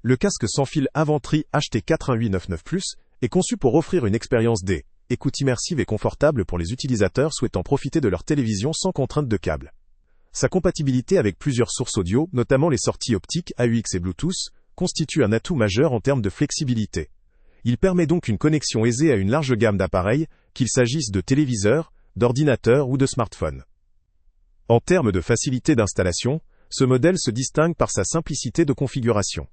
Le casque sans fil Avantry HT41899+ est conçu pour offrir une expérience d'écoute immersive et confortable pour les utilisateurs souhaitant profiter de leur télévision sans contrainte de câble. Sa compatibilité avec plusieurs sources audio, notamment les sorties optiques AUX et Bluetooth, constitue un atout majeur en termes de flexibilité. Il permet donc une connexion aisée à une large gamme d'appareils, qu'il s'agisse de téléviseurs, d'ordinateurs ou de smartphones. En termes de facilité d'installation, ce modèle se distingue par sa simplicité de configuration.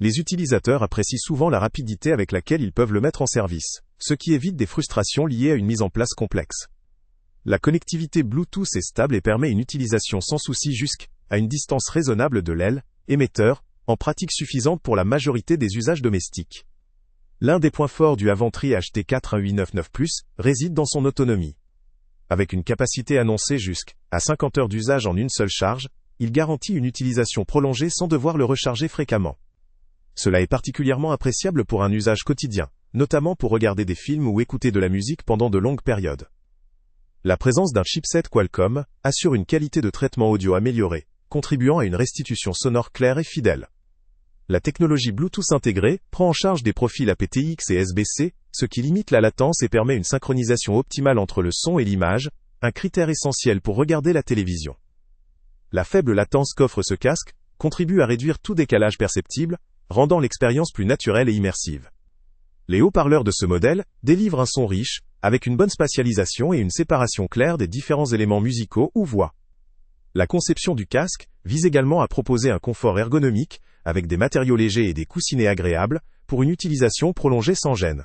Les utilisateurs apprécient souvent la rapidité avec laquelle ils peuvent le mettre en service, ce qui évite des frustrations liées à une mise en place complexe. La connectivité Bluetooth est stable et permet une utilisation sans souci jusqu'à une distance raisonnable de l'émetteur, en pratique suffisante pour la majorité des usages domestiques. L'un des points forts du Avantry HT41899+ réside dans son autonomie. Avec une capacité annoncée jusqu'à 50 heures d'usage en une seule charge, il garantit une utilisation prolongée sans devoir le recharger fréquemment. Cela est particulièrement appréciable pour un usage quotidien, notamment pour regarder des films ou écouter de la musique pendant de longues périodes. La présence d'un chipset Qualcomm assure une qualité de traitement audio améliorée, contribuant à une restitution sonore claire et fidèle. La technologie Bluetooth intégrée prend en charge des profils aptX et SBC, ce qui limite la latence et permet une synchronisation optimale entre le son et l'image, un critère essentiel pour regarder la télévision. La faible latence qu'offre ce casque contribue à réduire tout décalage perceptible, rendant l'expérience plus naturelle et immersive. Les haut-parleurs de ce modèle délivrent un son riche, avec une bonne spatialisation et une séparation claire des différents éléments musicaux ou voix. La conception du casque vise également à proposer un confort ergonomique, avec des matériaux légers et des coussinets agréables, pour une utilisation prolongée sans gêne.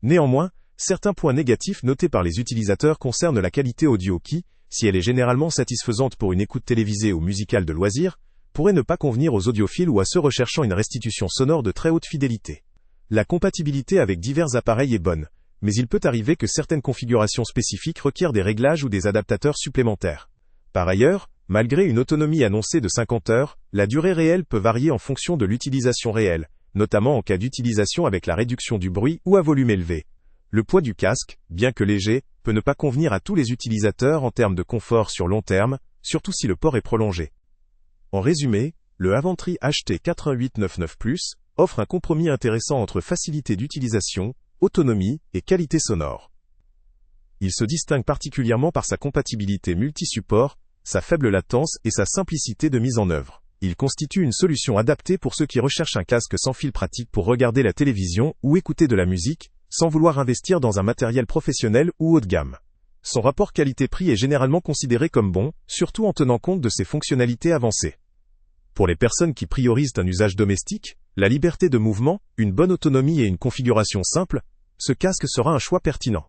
Néanmoins, certains points négatifs notés par les utilisateurs concernent la qualité audio qui, si elle est généralement satisfaisante pour une écoute télévisée ou musicale de loisirs, pourrait ne pas convenir aux audiophiles ou à ceux recherchant une restitution sonore de très haute fidélité. La compatibilité avec divers appareils est bonne, mais il peut arriver que certaines configurations spécifiques requièrent des réglages ou des adaptateurs supplémentaires. Par ailleurs, malgré une autonomie annoncée de 50 heures, la durée réelle peut varier en fonction de l'utilisation réelle, notamment en cas d'utilisation avec la réduction du bruit ou à volume élevé. Le poids du casque, bien que léger, peut ne pas convenir à tous les utilisateurs en termes de confort sur long terme, surtout si le port est prolongé. En résumé, le Avantry HT41899+ offre un compromis intéressant entre facilité d'utilisation, autonomie et qualité sonore. Il se distingue particulièrement par sa compatibilité multi-support, sa faible latence et sa simplicité de mise en œuvre. Il constitue une solution adaptée pour ceux qui recherchent un casque sans fil pratique pour regarder la télévision ou écouter de la musique, sans vouloir investir dans un matériel professionnel ou haut de gamme. Son rapport qualité-prix est généralement considéré comme bon, surtout en tenant compte de ses fonctionnalités avancées. Pour les personnes qui priorisent un usage domestique, la liberté de mouvement, une bonne autonomie et une configuration simple, ce casque sera un choix pertinent.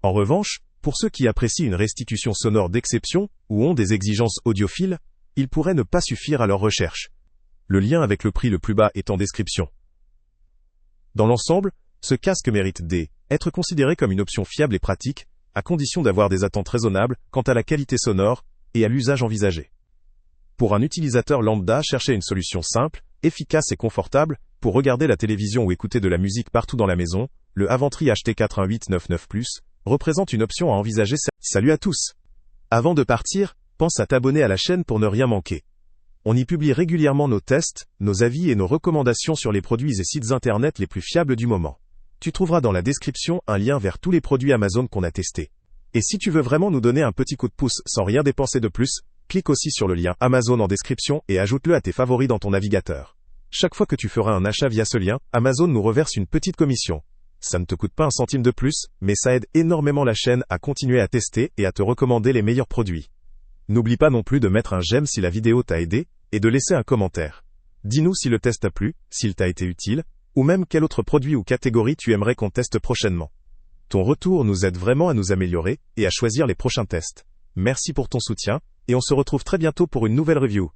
En revanche, pour ceux qui apprécient une restitution sonore d'exception ou ont des exigences audiophiles, il pourrait ne pas suffire à leur recherche. Le lien avec le prix le plus bas est en description. Dans l'ensemble, ce casque mérite d'être considéré comme une option fiable et pratique, à condition d'avoir des attentes raisonnables quant à la qualité sonore et à l'usage envisagé. Pour un utilisateur lambda, chercher une solution simple, efficace et confortable, pour regarder la télévision ou écouter de la musique partout dans la maison, le Avantry HT41899+ représente une option à envisager. Salut à tous! Avant de partir, pense à t'abonner à la chaîne pour ne rien manquer. On y publie régulièrement nos tests, nos avis et nos recommandations sur les produits et sites internet les plus fiables du moment. Tu trouveras dans la description un lien vers tous les produits Amazon qu'on a testés. Et si tu veux vraiment nous donner un petit coup de pouce sans rien dépenser de plus, clique aussi sur le lien Amazon en description et ajoute-le à tes favoris dans ton navigateur. Chaque fois que tu feras un achat via ce lien, Amazon nous reverse une petite commission. Ça ne te coûte pas un centime de plus, mais ça aide énormément la chaîne à continuer à tester et à te recommander les meilleurs produits. N'oublie pas non plus de mettre un j'aime si la vidéo t'a aidé, et de laisser un commentaire. Dis-nous si le test t'a plu, s'il t'a été utile, ou même quel autre produit ou catégorie tu aimerais qu'on teste prochainement. Ton retour nous aide vraiment à nous améliorer et à choisir les prochains tests. Merci pour ton soutien, et on se retrouve très bientôt pour une nouvelle review.